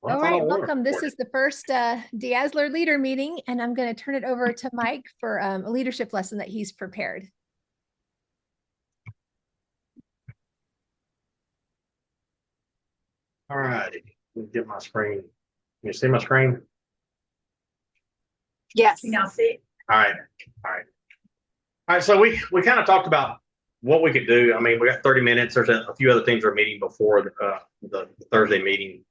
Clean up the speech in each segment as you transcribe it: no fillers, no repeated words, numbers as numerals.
All right, welcome. This is the first Diazzler Leader meeting, and I'm going to turn it over to Mike for a leadership lesson that he's prepared. All right, let me get my screen. Can you see my screen? Yes. You now see. All right. All right. So we kind of talked about what we could do. I mean, we got 30 minutes. There's a few other things we're meeting before the Thursday meeting.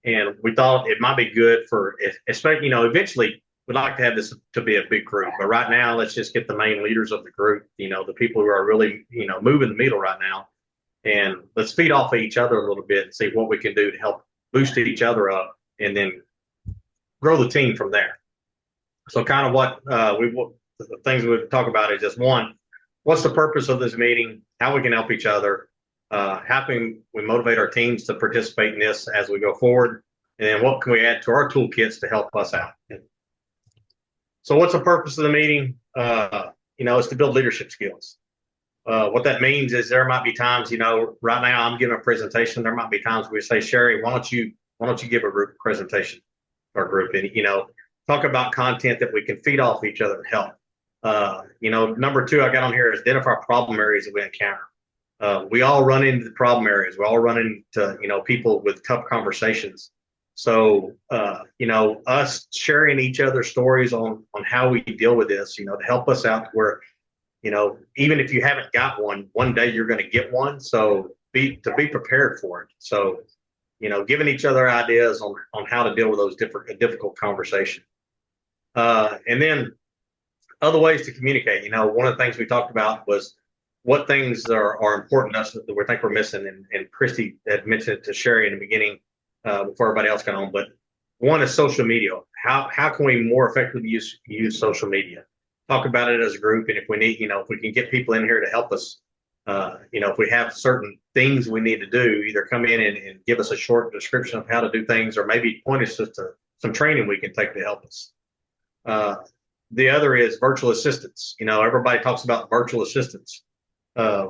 And we thought it might be good for, especially, eventually we'd like to have this to be a big group. But right now, let's just get the main leaders of the group, the people who are really, moving the needle right now. And let's feed off of each other a little bit and see what we can do to help boost each other up and then grow the team from there. So kind of what the things we talk about is just one, what's the purpose of this meeting, how we can help each other, how can we motivate our teams to participate in this as we go forward? And then what can we add to our toolkits to help us out? So what's the purpose of the meeting? It's to build leadership skills. What that means is there might be times, right now I'm giving a presentation. There might be times we say, Sherry, why don't you give a group presentation or group and, talk about content that we can feed off each other and help. Number two I got on here is identify problem areas that we encounter. We all run into the problem areas. We all run into, people with tough conversations. So, us sharing each other's stories on how we deal with this, to help us out where, even if you haven't got one day you're going to get one. So be prepared for it. So, giving each other ideas on how to deal with those difficult conversations. And then other ways to communicate. One of the things we talked about was what things are important to us that we think we're missing. And Christy had mentioned it to Sherry in the beginning before everybody else got on. But one is social media. How can we more effectively use social media? Talk about it as a group. And if we need, if we can get people in here to help us, if we have certain things we need to do, either come in and give us a short description of how to do things, or maybe point us to some training we can take to help us. The other is virtual assistants. Everybody talks about virtual assistants.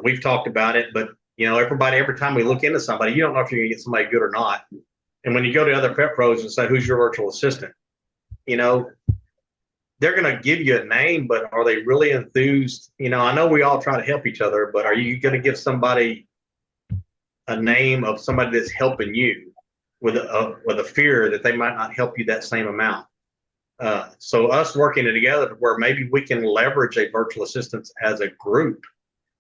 We've talked about it, but every time we look into somebody, you don't know if you're gonna get somebody good or not. And when you go to other pet pros and say, who's your virtual assistant? They're going to give you a name, but are they really enthused? I know we all try to help each other, but are you going to give somebody a name of somebody that's helping you with a fear that they might not help you that same amount? So us working together to where maybe we can leverage a virtual assistant as a group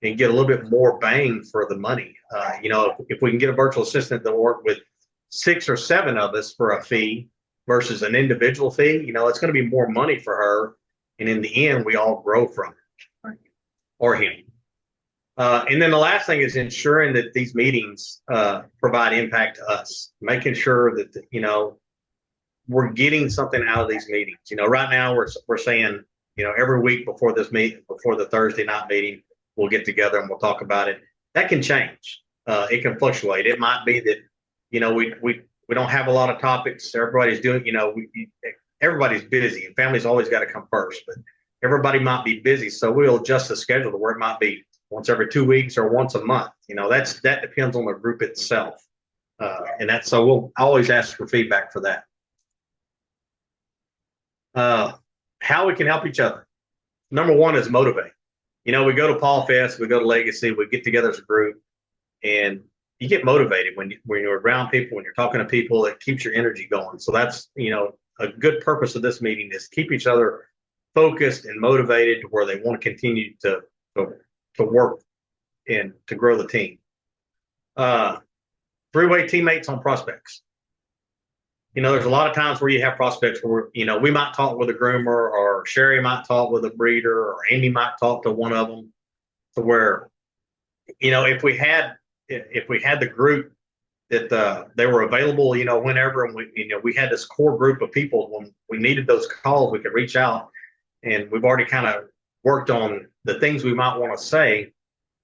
and get a little bit more bang for the money. If we can get a virtual assistant to work with 6 or 7 of us for a fee versus an individual fee, it's going to be more money for her. And in the end, we all grow from it, or him. And then the last thing is ensuring that these meetings provide impact to us, making sure that, we're getting something out of these meetings. Right now we're saying, every week before the Thursday night meeting, we'll get together and we'll talk about it. That can change. It can fluctuate. It might be that, we don't have a lot of topics. Everybody's doing, everybody's busy, and family's always got to come first, but everybody might be busy. So we'll adjust the schedule to where it might be once every 2 weeks or once a month. That depends on the group itself. So we'll always ask for feedback for that. How we can help each other. Number one is motivate. We go to Paul Fest, we go to Legacy, we get together as a group, and you get motivated when you're around people, when you're talking to people. It keeps your energy going. So that's, a good purpose of this meeting is keep each other focused and motivated to where they want to continue to work and to grow the team. Three-way teammates on prospects. There's a lot of times where you have prospects where, we might talk with a groomer, or Sherry might talk with a breeder, or Amy might talk to one of them, to where, if we had the group that they were available, whenever, and we had this core group of people, when we needed those calls, we could reach out, and we've already kind of worked on the things we might want to say.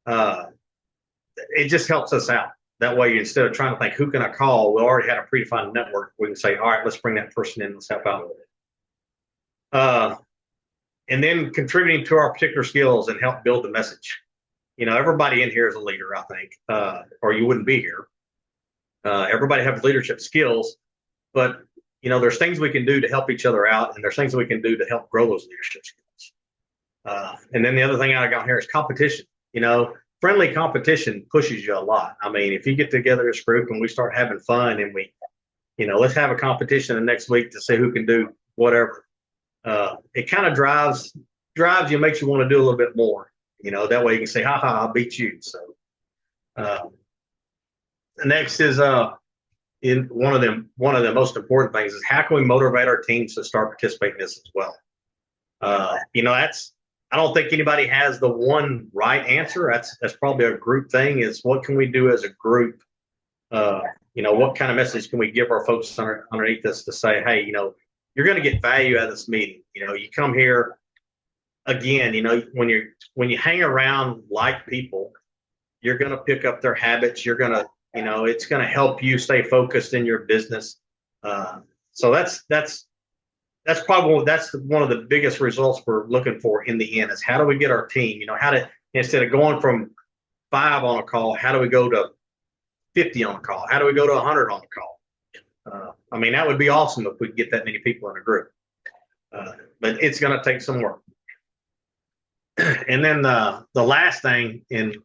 It just helps us out. That way, instead of trying to think, who can I call? We already had a predefined network. We can say, all right, let's bring that person in. Let's help out with it. And then contributing to our particular skills and help build the message. everybody in here is a leader, I think, or you wouldn't be here. Everybody has leadership skills, but there's things we can do to help each other out, and there's things we can do to help grow those leadership skills. And then the other thing I got here is competition. Friendly competition pushes you a lot. I mean, if you get together as a group and we start having fun and let's have a competition the next week to see who can do whatever. It kind of drives you, makes you want to do a little bit more. That way you can say, "Ha ha, I beat you." So, the next is in one of the most important things is how can we motivate our teams to start participating in this as well. I don't think anybody has the one right answer. That's probably a group thing. Is what can we do as a group? What kind of message can we give our folks underneath this to say, hey, you're going to get value out of this meeting. You come here again. When you hang around like people, you're going to pick up their habits. You're going to, it's going to help you stay focused in your business. So that's one of the biggest results we're looking for in the end is how do we get our team, how to, instead of going from 5 on a call, how do we go to 50 on a call? How do we go to 100 on a call? I mean, that would be awesome if we could get that many people in a group. But it's going to take some work. And then the last thing, and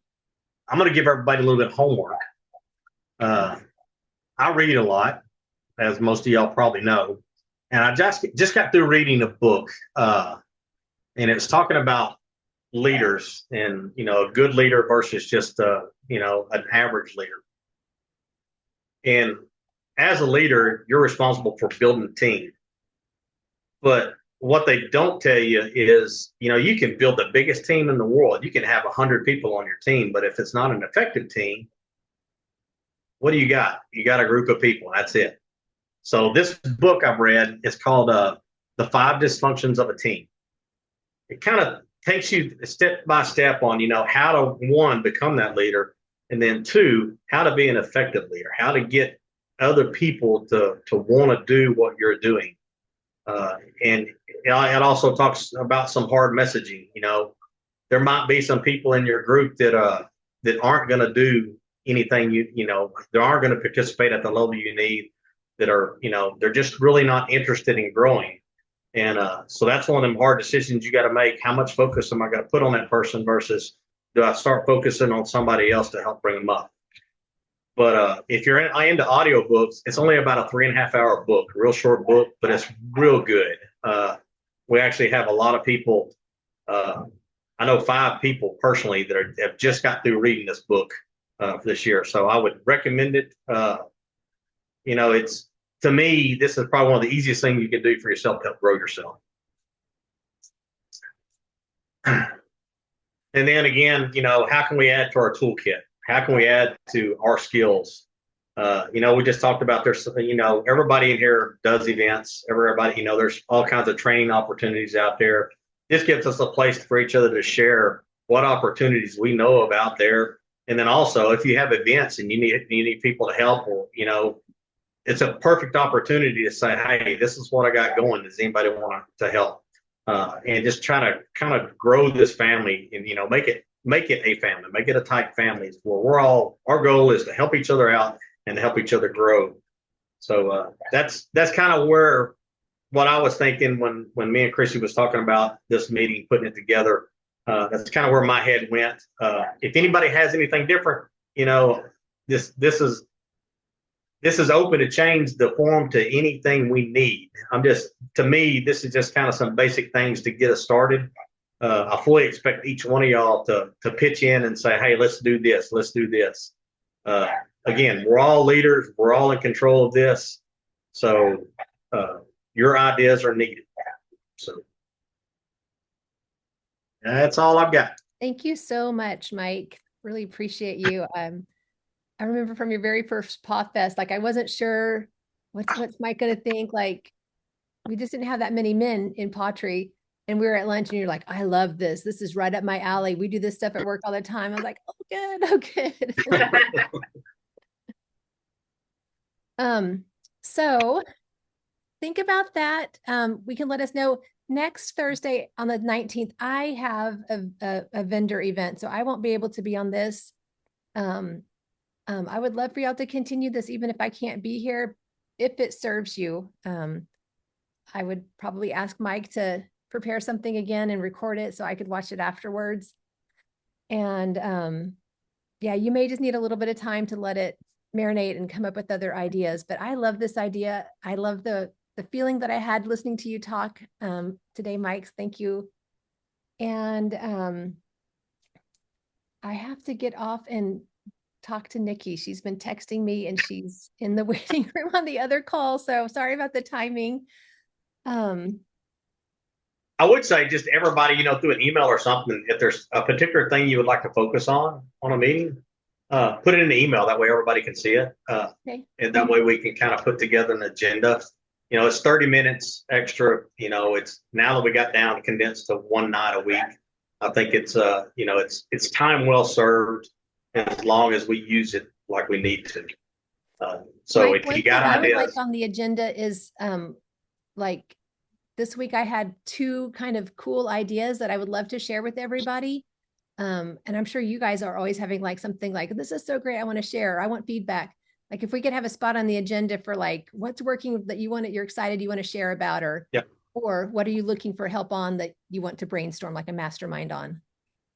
I'm going to give everybody a little bit of homework. I read a lot, as most of y'all probably know. And I just got through reading a book, and it was talking about leaders and, a good leader versus just, an average leader. And as a leader, you're responsible for building a team. But what they don't tell you is, you can build the biggest team in the world. You can have 100 people on your team, but if it's not an effective team, what do you got? You got a group of people. That's it. So this book I've read is called The 5 Dysfunctions of a Team. It kind of takes you step by step on, how to, 1, become that leader, and then 2, how to be an effective leader, how to get other people to want to do what you're doing. And it also talks about some hard messaging. There might be some people in your group that aren't going to do anything they aren't going to participate at the level you need, that are, they're just really not interested in growing. And so that's one of them hard decisions you got to make. How much focus am I going to put on that person versus do I start focusing on somebody else to help bring them up? But if you're into audiobooks, it's only about a 3.5-hour book, a real short book, but it's real good. We actually have a lot of people. I know 5 people personally that have just got through reading this book for this year. So I would recommend it. It's, to me, this is probably one of the easiest things you can do for yourself to help grow yourself. And then again, how can we add to our toolkit? How can we add to our skills? We just talked about there's, everybody in here does events. Everybody, there's all kinds of training opportunities out there. This gives us a place for each other to share what opportunities we know about there. And then also, if you have events and you need people to help, or, it's a perfect opportunity to say, hey, this is what I got going. Does anybody want to help? And just try to kind of grow this family and, make it a family, make it a tight family where our goal is to help each other out and to help each other grow. So that's kind of where what I was thinking when me and Chrissy was talking about this meeting, putting it together. That's kind of where my head went. If anybody has anything different, this is open to change the form to anything we need. To me, this is just kind of some basic things to get us started. I fully expect each one of y'all to pitch in and say, hey, let's do this. Let's do this. Again, we're all leaders. We're all in control of this. So your ideas are needed. So that's all I've got. Thank you so much, Mike. Really appreciate you. I remember from your very first PawFest, I wasn't sure what's Mike going to think. We just didn't have that many men in pottery, and we were at lunch and you're like, I love this. This is right up my alley. We do this stuff at work all the time. I was like, oh, good. So think about that. We can let us know. next Thursday on the 19th, I have a vendor event, so I won't be able to be on this. I would love for y'all to continue this, even if I can't be here, if it serves you. I would probably ask Mike to prepare something again and record it so I could watch it afterwards. And yeah, you may just need a little bit of time to let it marinate and come up with other ideas. But I love this idea. I love the feeling that I had listening to you talk today, Mike. Thank you. And I have to get off and talk to Nikki. She's been texting me and she's in the waiting room on the other call. So sorry about the timing. I would say just everybody, through an email or something, if there's a particular thing you would like to focus on a meeting, put it in the email. That way everybody can see it. Okay. And that way we can kind of put together an agenda. It's 30 minutes extra. It's now that we got down condensed to one night a week. I think it's it's time well served as long as we use it like we need to. So Mike, if you got I would ideas, like on the agenda is like this week I had two kind of cool ideas that I would love to share with everybody. And I'm sure you guys are always having like something like, this is so great, I want to share, I want feedback. Like if we could have a spot on the agenda for like what's working that you're excited you want to share about, or yeah. Or what are you looking for help on that you want to brainstorm like a mastermind on?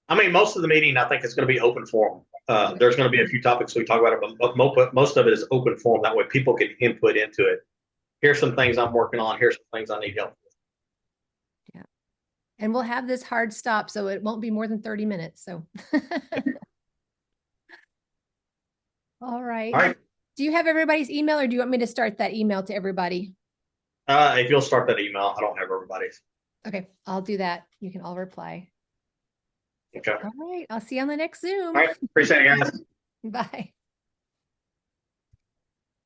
I mean, most of the meeting, I think it's going to be open forum. There's going to be a few topics we talk about, but most of it is open forum. That way people can input into it. Here's some things I'm working on. Here's some things I need help with. Yeah. And we'll have this hard stop, so it won't be more than 30 minutes. So. All right. All right. Do you have everybody's email or do you want me to start that email to everybody? If you'll start that email, I don't have everybody's. Okay, I'll do that. You can all reply. Okay. All right. I'll see you on the next Zoom. All right. Appreciate it, guys. Bye.